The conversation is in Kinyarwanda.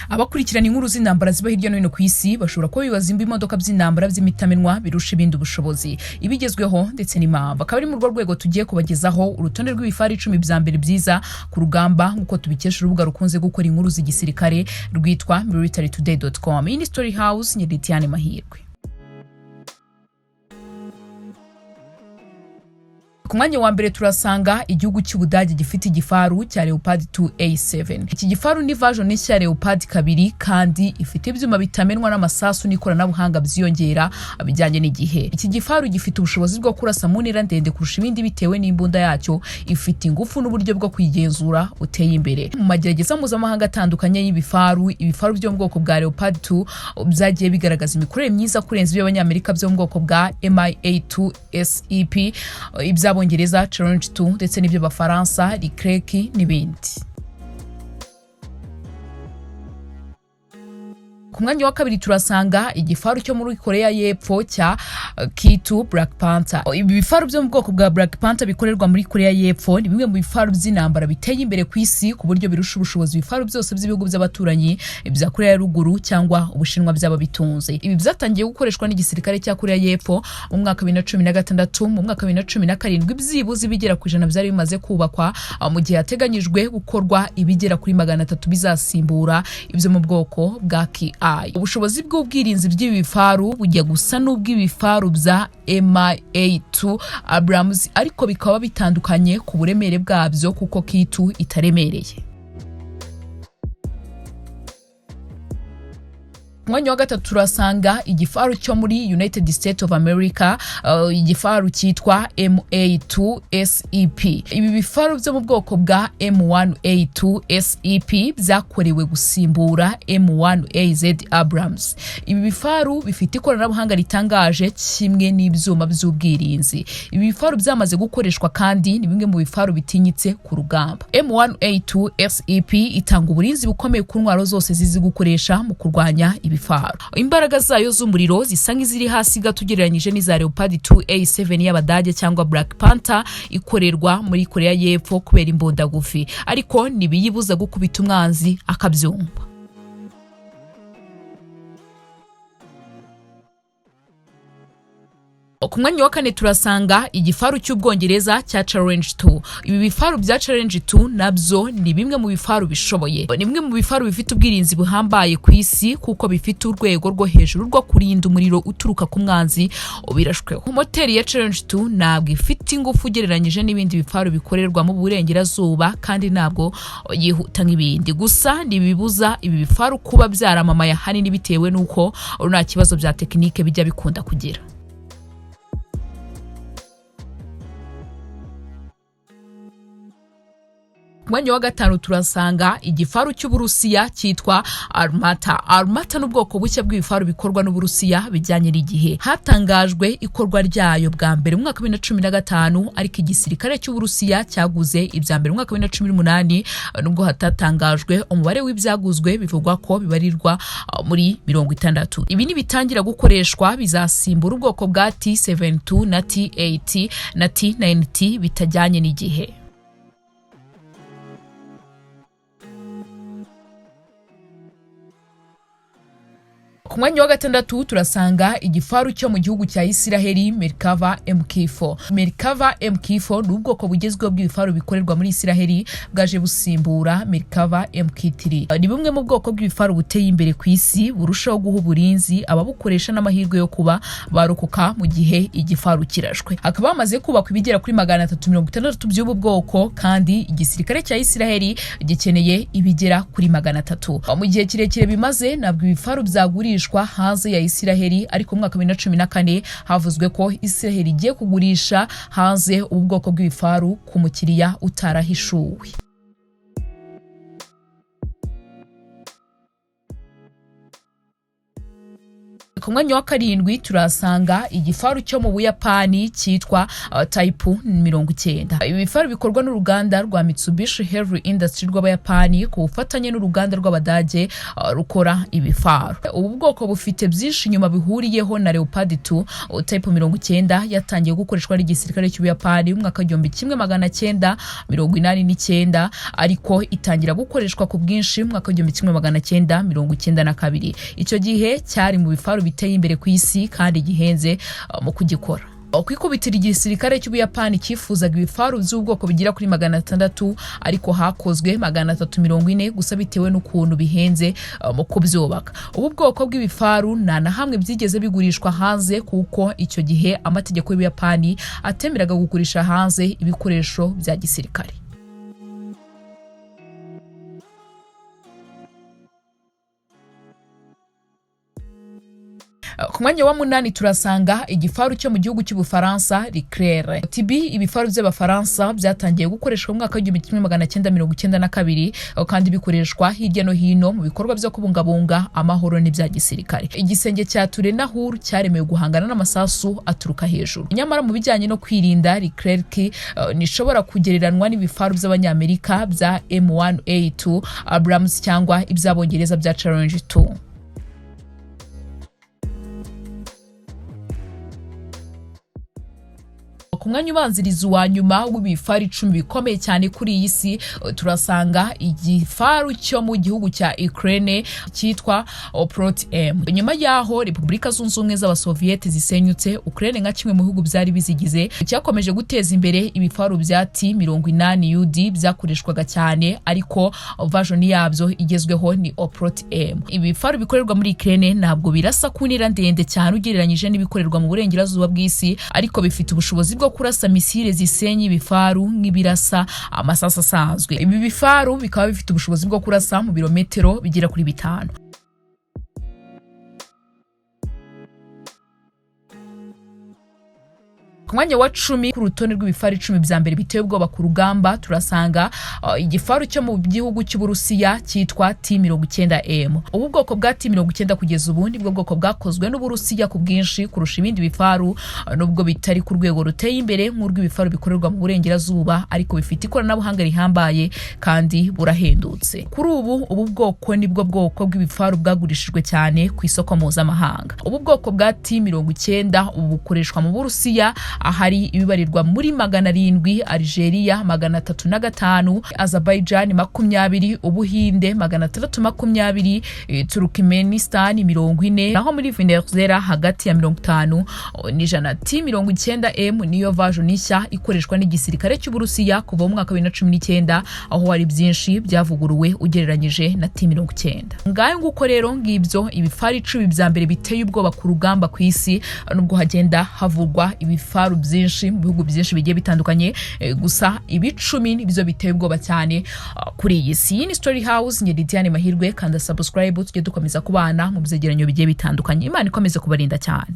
Abakurikirana inkuru z'intambara ziba hirya no hino ku isi bashobora kuba bibaza imba imodoka by'intambara by'imitamenwa birusha ibindi ubushobozi ibigezweho ndetse n'impamvu. Akaba ari mu rwego tugiye kubagezaho urutonde rw'ibifari 10 bya mbere byiza ku rugamba nk'uko tubikesha urubuga rukunze gukora inkuru z'igisirikare rwitwa militarytoday.com. Iyi ni Story House Nyeditiane Mahirwe. Ku mwanya wa mbere turasanga igihugu cy'Ubudage gifite igifaru cya Leopard 2A7. Iki gifaru ni version nshya ya Leopard 2 kandi ifite ibyuma bitamenwa n'amasasu n'ikoranabuhanga byiyongera abijyanye n'igihe. Iki gifaru gifite ubushobozi bwo kurasa mu ntera ndende kurusha ibindi bitewe n'imbunda yacyo, ifite ingufu n'uburyo bwo kwigenzura uteye imbere. Mu magerageza mpuzamahanga atandukanye y'ibifaru, ibifaru byo mu bwoko bwa Leopard 2 byagiye bigaragaza imikorere myiza kurenza iby'abanyamerika byo mu bwoko bwa MIA2 SEP, Bongereza Challenge 2 ndetse n'ibyo Bafaransa Leclerc n'ibindi. Ku mwanya wa kabiri turasanga igifaru cyo muri Korea y'Epfo cya K2 Black Panther. Ibi bifaru byo mu bwoko bwa Black Panther bikorerwa muri Korea y'Epfo ni bimwe mu bifaru by'intambara biteye imbere ku isi ku buryo birusha ubushobozi ibifaru byose by'ibihugu by'abaturanyi bya Korea ya ruguru cyangwa Ubushinwa byaba bitunze. Ibi byatangiye gukoreshwa n'igisirikare cya Korea y'Epfo mu mwaka 2016, mu mwaka 2017 byibuze bigera ku ijana byari bimaze kubakwa, mu gihe hateganyijwe gukorwa ibigera kuri 300 bizasimbura ibyo mu bwoko bwa Ki. Ubushobozi bw'ubwirinzi by'ibifaru bujya gusa n'ubw'ibifaru bya MIA2 Abrams, ariko bikaba bitandukanye ku buremere bwabyo kuko K2 itaremereye. Mwanya wa gatatu turasanga igifaru cyo muri United States of America, igifaru cyitwa MA2 SEP. Ibi bifaru byo mu bwoko bwa M1A2 SEP byakorewe gusimbura M1AZ Abrams. Ibi bifaru bifite ikoranabuhanga ritangaje kimwe n'ibyuma by'ubwirinzi. Ibi bifaru byamaze gukoreshwa kandi ni bimwe mu bifaru bitinyitse ku rugamba. M1A2 SEP itanga uburinzi bukomeye ku ntwaro zose zizi gukoresha mu kurwanya ibifaru. Imbaraga zayo z'umuriro zisa nk'iziri hasi gato ugereranyije n'iza Leopard 2A7 y'Abadage cyangwa Black Panther ikorerwa muri Korea y'Epfo kubera imbunda gufi, ariko nibiyibuza gukubita umwanzi akabyumva. Ku mwanya wa kane turasanga igifaru cy'Ubwongereza cya Challenge 2. Ibi bifaru bya Challenge 2 nabyo ni bimwe mu bifaru bishoboye. Ni bimwe mu bifaru bifite ubwirinzi buhambaye ku isi kuko bifite urwego rwo hejuru rwo kurinda umuriro uturuka ku mwanzi ubirashweho. Moteri ya Challenge 2 ntabwo ifite ingufu ugereranyije n'ibindi bifaru bikorerwa mu burengerazuba kandi ntabwo yihuta nk'ibindi. Gusa nibibuza ibi bifaru kuba byaramamaye hanini bitewe nuko nta kibazo bya tekinike bijya bikunda kugira. Mwanya wa gatanu turasanga igifaru cy'Uburusiya cyitwa Armata. Armata n'ubwoko bushya bw'ibifaru bikorwa n'Uburusiya bijyanye n'igihe. Hatangajwe ikorwa ryayo bwa mbere mu mwaka 2015, ariko igisirikare cy'Uburusiya cyaguze ibya mbere mu mwaka 2018 nubwo hatatangajwe umubare w'ibyaguzwe, bivugwa ko bibarirwa muri 60. Ibi ni bitangira gukoreshwa bizasimbura ubwoko bwa T72 na T80 na T90 bitajyanye n'igihe. Ku mwanya wa gatandatu turasanga igifaru cyo mu gihugu cya Isiraheli Merkava MK4. Merkava MK4 ni ubwoko bugezweho bw'ibifaru bikorerwa muri Isiraheli bwaje busimbura Merkava MK3. Ni bumwe mu bwoko bw'ibifaru buteye imbere ku isi burushaho guha uburinzi ababukoresha n'amahirwe yo kuba barokoka mu gihe igifaru kirashwe. Akaba bamaze kubakwa ibigera kuri 360 by'ubu bwoko kandi igisirikare cya Isiraheli gikeneye ibigera kuri 300. Mu gihe kirekire bimaze nabwo ibifaru byagurishwa hanze ya Isiraheli, ariko mu mwaka 2014 havuzwe ko Isiraheli igiye kugurisha hanze ubwoko bw'ibifaru ku mukiriya utarahishuwe. Ku mwanya wa karindwi turasanga igifaru cyo mu Buyapani cyitwa Type 90. Ibifaru bikorwa n'uruganda rwa Mitsubishi Heavy Industry rw'Abayapani ku bufatanye n'uruganda rw'Abadage rukora ibifaru. Ubu bwoko bufite byinshi nyuma bihuriyeho na Leopard 2. Type 90 yatangiye gukoreshwa n'igisirikare cy'Ubuyapani mu mwaka 1989 ariko itangira gukoreshwa ku bwinshi mu mwaka 1992. Icyo gihe cyari mu bifaru biteye imbere ku isi kandi gihenze mu kugikora. Kwikubitira igisirikare cy'Ubuyapani cyifuzaga ibifaru by'ubwoko bigira kuri 600 ariko hakozwe 340 gusa bitewe n'ukuntu bihenze mu kubyubaka. Ubu bwoko bw'ibifaru nta na hamwe byigeze bigurishwa hanze kuko icyo gihe amategeko y'Ubuyapani atemeraga gugurisha hanze ibikoresho bya gisirikare. Ku mwanya wa 8 turasanga igifaru cyo mu gihugu cy'Ubufaransa Leclerc. Ibifaru by'Abafaransa byatangiye gukoreshwa mu mwaka wa 1992 kandi bikoreshwa hirya no hino mu bikorwa byo kubungabunga amahoro n'ibya gisirikare. Igisenge cya Turenahur cyaremewe guhangana n'amasasu aturuka hejuru. Nyamara mu bijyanye no kwirinda Leclerc nishobora kugereranwa n'ibifaru by'Abanyamerika bya M1A2 Abrams cyangwa iby'Abongereza bya Challenge 2. Ku mwanya ubanziriza wa nyuma w'ibifaru 10 bikomeye cyane kuri iyi si turasanga igifaru cyo mu gihugu cya Ukraine cyitwa Prot-M. Nyuma yaho Repubulika Zunze Ubumwe z'Abasoviete zisenyutse, Ukraine nka kimwe mu bihugu byari bizigize cyakomeje guteza imbere ibifaru bya T-80 UD byakoreshwaga cyane ariko version yabyo igezweho ni Prot-M. Ibifaru bikorerwa muri Ukraine ntabwo birasa kunira ndende cyane ugereranyije n'ibikorerwa mu burengerazuba bw'isi ariko bifite ubushobozi bwo kurasa misile zisenya ibifaru nk'ibirasa amasasa asanzwe. Ibi bifaru bikaba bifite ubushobozi bwo kurasa mu birometero bigera kuri 5. Ku mwanya wa 10 ku rutonde rw'ibifaru 10 bya mbere biteye ubwoba ku rugamba turasanga igifaru cyo mu gihugu cy'Uburusiya cyitwa T-90M. Ubu bwoko bwa T-90 kugeza ubu nibwo bwoko bwakozwe n'Uburusiya ku bwinshi kurusha ibindi bifaru nubwo bitari ku rwego ruteye imbere nk'urw'ibifaru bikorerwa mu burengerazuba ariko bifite ikoranabuhanga rihambaye kandi burahendutse. Kuri ubu bwoko nibwo bwoko bw'ibifaru bwagurishijwe cyane ku isoko mpuzamahanga. Ubu bwoko bwa T-90 ubu bukoreshwa mu Burusiya ahari ibibarirwa muri 700, Algeria 305, Azerbaijan 20, Ubuhinde 620, Turkmenistan 40, naho muri Venezuela hagati ya 50 n'ijana. T-90M niyo version nshya ikoreshwa n'igisirikare cy'Uburusiya kuva mu mwaka wa 2019 aho hari byinshi byavuguruwe ugereranyije na T-90. Ngayo nguko rero ngibyo ibifaru 10 bya mbere biteye ubwoba ku rugamba ku isi nubwo hagenda havugwa ibifaru byinshi mu bihugu byinshi bigiye bitandukanye gusa ibi 10 nibyo biteye ubwoba cyane kuri iyi si. Ni Story House nge Diane Mahirwe, kanda subscribe tujye dukomeza kubana mu byegeranyo bigiye bitandukanye. Imana ikomeze kubarinda cyane.